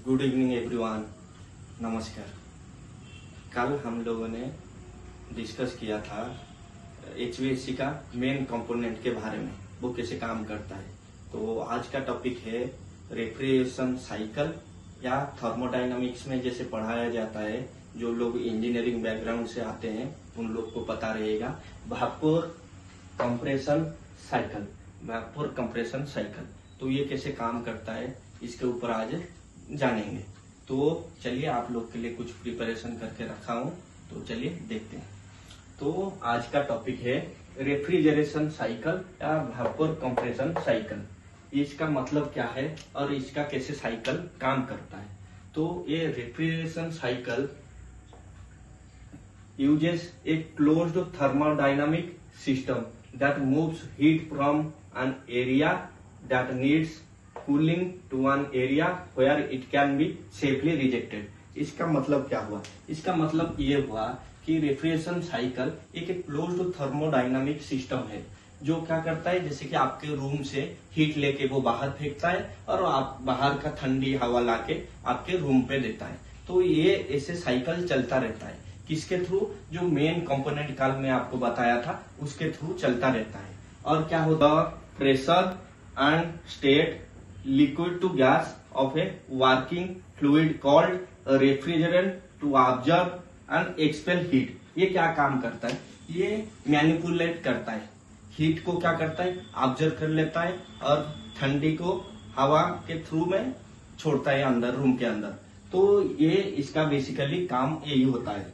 Good evening everyone. नमस्कार। कल हम लोगों ने डिस्कस किया था HVAC का मेन कंपोनेंट के बारे में, वो कैसे काम करता है। तो आज का टॉपिक है रेफ्रिजरेशन साइकिल या थर्मोडायनामिक्स में जैसे पढ़ाया जाता है। जो लोग इंजीनियरिंग बैकग्राउंड से आते हैं उन लोग को पता रहेगा। भापोर कंप्रेशन साइकिल, भापोर कंप्रेशन साइकिल, तो ये कैसे काम करता है इसके ऊपर आज जानेंगे। तो चलिए आप लोग के लिए कुछ प्रिपरेशन करके रखा हूं, तो चलिए देखते हैं। तो आज का टॉपिक है रेफ्रिजरेशन साइकिल या भापोर कंप्रेशन साइकिल। इसका मतलब क्या है और इसका कैसे साइकिल काम करता है। तो ये refrigeration cycle uses a closed thermodynamic system that moves heat from an area that needs cooling to an area where it can be safely rejected। इसका मतलब क्या हुआ? इसका मतलब ये हुआ कि रेफ्रिजरेशन साइकिल एक क्लोज्ड थर्मोडायनामिक सिस्टम है जो क्या करता है, जैसे कि आपके रूम से हीट लेके वो बाहर फेंकता है और आप बाहर का ठंडी हवा लाके आपके रूम पे देता है। तो ये ऐसे साइकिल चलता रहता है। किसके थ्रू? जो मेन कंपोनेंट कल मैं आपको बताया था उसके थ्रू चलता रहता है। और क्या होता है? Pressure and state liquid to gas of a working fluid called refrigerant to absorb and expel heat। ये क्या काम करता है? ये मैनिपुलेट करता है, हीट को क्या करता है, ऑब्जर्व कर लेता है और ठंडी को हवा के थ्रू में छोड़ता है अंदर, रूम के अंदर। तो ये इसका बेसिकली काम यही होता है।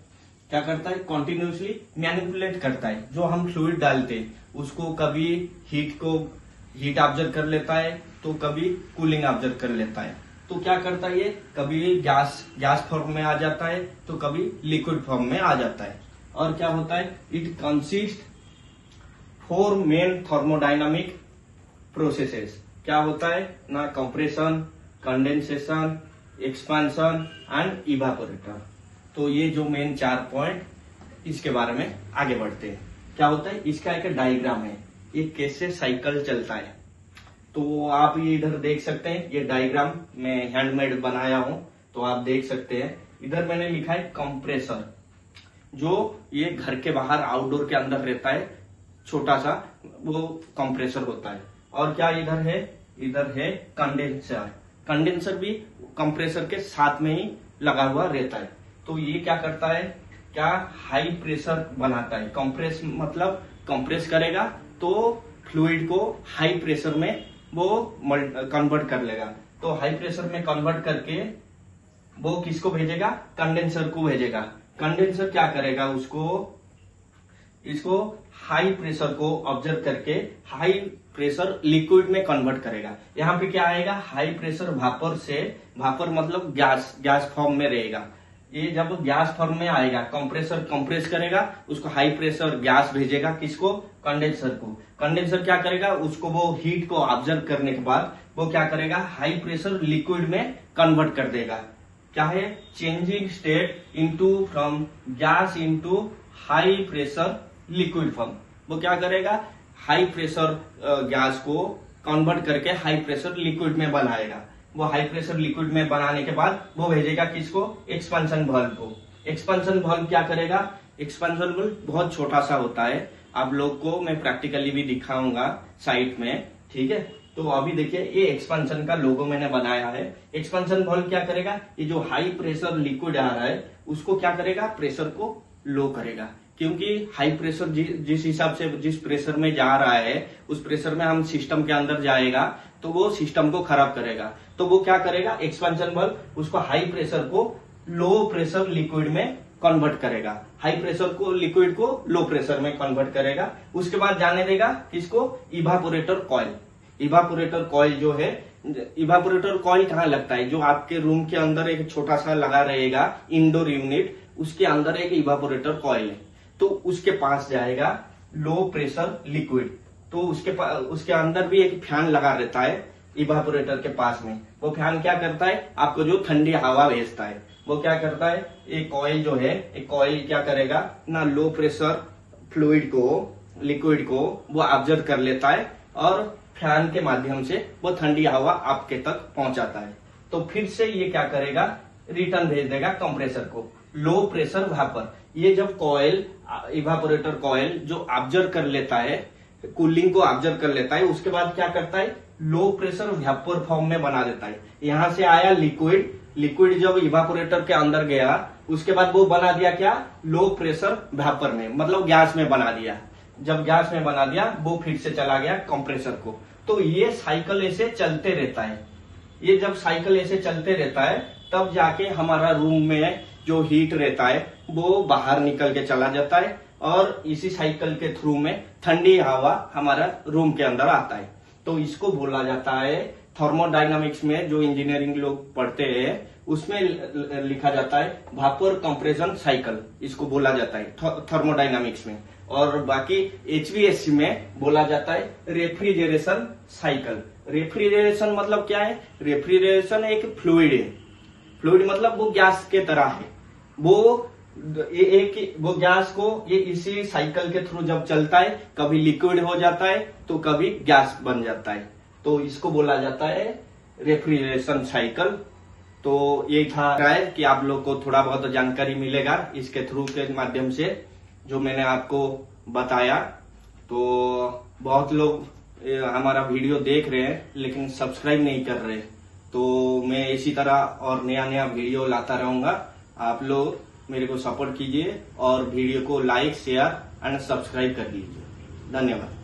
क्या करता है? कॉन्टिन्यूसली मैनिपुलेट करता है। जो हम फ्लूइड डालते हैं उसको कभी हीट ऑब्जर्व कर लेता है तो कभी कूलिंग ऑब्जर्व कर लेता है। तो क्या करता है ये? कभी गैस फॉर्म में आ जाता है तो कभी लिक्विड फॉर्म में आ जाता है। और क्या होता है? It consist 4 main thermodynamic processes. क्या होता है ना? Compression, condensation, expansion and evaporator. तो ये जो मेन 4 पॉइंट, इसके बारे में आगे बढ़ते हैं। क्या होता है? इसका एक डायग्राम है, ये कैसे साइकिल चलता है। तो आप ये इधर देख सकते हैं, ये डायग्राम मैं हैंडमेड बनाया हूं, तो आप देख सकते हैं। इधर मैंने लिखा है कंप्रेसर, जो ये घर के बाहर आउटडोर के अंदर रहता है, छोटा सा वो कंप्रेसर होता है। और क्या इधर है? इधर है कंडेंसर। कंडेंसर भी कंप्रेसर के साथ में ही लगा हुआ रहता है। तो ये क्या करता है? क्या हाई प्रेशर बनाता है। कंप्रेस मतलब कंप्रेस करेगा तो फ्लूइड को हाई प्रेशर में वो कन्वर्ट कर लेगा। तो हाई प्रेशर में कन्वर्ट करके वो किसको भेजेगा? कंडेंसर को भेजेगा। कंडेंसर क्या करेगा? इसको हाई प्रेशर को ऑब्जर्व करके हाई प्रेशर लिक्विड में कन्वर्ट करेगा। यहाँ पे क्या आएगा? हाई प्रेशर भापर से, भापर मतलब गैस फॉर्म में रहेगा। ये जब गैस फॉर्म में आएगा, कंप्रेसर कंप्रेस करेगा, उसको हाई प्रेशर गैस भेजेगा, किसको? कंडेंसर को। कंडेंसर क्या करेगा? उसको वो हीट को ऑब्जर्व करने के बाद वो क्या करेगा? हाई प्रेशर लिक्विड में कन्वर्ट कर देगा। क्या है? Changing state into from gas into high pressure liquid form. वो क्या करेगा? हाई प्रेशर गैस को कन्वर्ट करके हाई प्रेशर लिक्विड में बनाएगा। वो हाई प्रेशर लिक्विड में बनाने के बाद वो भेजेगा किसको? एक्सपेंशन वाल्व को। एक्सपेंशन वाल्व क्या करेगा? एक्सपेंशन वाल्व बहुत छोटा सा होता है, आप लोग को मैं प्रैक्टिकली भी दिखाऊंगा साइट में, ठीक है। तो अभी देखिए, ये एक्सपेंशन का लोगो मैंने बनाया है। एक्सपेंशन वाल्व क्या करेगा? ये जो हाई प्रेशर लिक्विड आ रहा है उसको क्या करेगा? प्रेशर को लो करेगा। क्योंकि हाई प्रेशर जिस हिसाब से जिस प्रेशर में जा रहा है उस प्रेशर में हम सिस्टम के अंदर जाएगा तो वो सिस्टम को खराब करेगा। तो वो क्या करेगा? एक्सपेंशन वाल्व उसको हाई प्रेशर को लो प्रेशर लिक्विड में कन्वर्ट करेगा। हाई प्रेशर को लिक्विड को लो प्रेशर में कन्वर्ट करेगा। उसके बाद जाने देगा किसको? Evaporator coil. इवापोरेटर कॉइल जो है, इवापोरेटर कॉइल कहाँ लगता है? जो आपके रूम के अंदर एक छोटा सा लगा रहेगा इंडोर यूनिट, उसके अंदर एक इवापोरेटर कॉइल है। तो उसके पास जाएगा लो प्रेशर लिक्विड। तो उसके अंदर भी एक फैन लगा रहता है इवापोरेटर के पास में। वो फैन क्या करता है? आपको जो ठंडी हवा भेजता है। वो क्या करता है? एक कॉइल जो है, एक कॉइल क्या करेगा ना, लो प्रेशर फ्लूइड को, लिक्विड को वो ऑब्जर्व कर लेता है और फैन के माध्यम से वो ठंडी हवा आपके तक पहुंचाता है। तो फिर से ये क्या करेगा, रिटर्न भेज देगा कंप्रेसर को। लो प्रेशर वेपर, ये जब कॉइल इवापोरेटर कॉइल जो ऑब्जर्व कर लेता है, कूलिंग को ऑब्जर्व कर लेता है, उसके बाद क्या करता है, लो प्रेशर वेपर फॉर्म में बना देता है। यहां से आया लिक्विड, लिक्विड जब इवापोरेटर के अंदर गया उसके बाद वो बना दिया क्या, लो प्रेशर वेपर में, मतलब गैस में बना दिया। जब गैस में बना दिया वो फिर से चला गया कंप्रेसर को। तो ये साइकिल ऐसे चलते रहता है। ये जब साइकिल ऐसे चलते रहता है तब जाके हमारा रूम में जो हीट रहता है वो बाहर निकल के चला जाता है और इसी साइकिल के थ्रू में ठंडी हवा हमारा रूम के अंदर आता है। तो इसको बोला जाता है, थर्मोडायनामिक्स में जो इंजीनियरिंग लोग पढ़ते हैं उसमें लिखा जाता है भापर कंप्रेशन साइकिल, इसको बोला जाता है थर्मोडायनामिक्स में। और बाकी एचवीएससी में बोला जाता है रेफ्रिजरेशन साइकिल। रेफ्रिजरेशन मतलब क्या है, रेफ्रिजरेशन एक फ्लूइड है, फ्लूइड मतलब वो गैस के तरह है। वो गैस को ये इसी साइकिल के थ्रू जब चलता है, कभी लिक्विड हो जाता है तो कभी गैस बन जाता है, तो इसको बोला जाता है रेफ्रिजरेशन साइकिल। तो ये था कि आप लोग को थोड़ा बहुत जानकारी मिलेगा इसके थ्रू के माध्यम से जो मैंने आपको बताया। तो बहुत लोग हमारा वीडियो देख रहे हैं लेकिन सब्सक्राइब नहीं कर रहे, तो मैं इसी तरह और नया नया वीडियो लाता रहूंगा। आप लोग मेरे को सपोर्ट कीजिए और वीडियो को लाइक, शेयर एंड सब्सक्राइब कर लीजिए। धन्यवाद।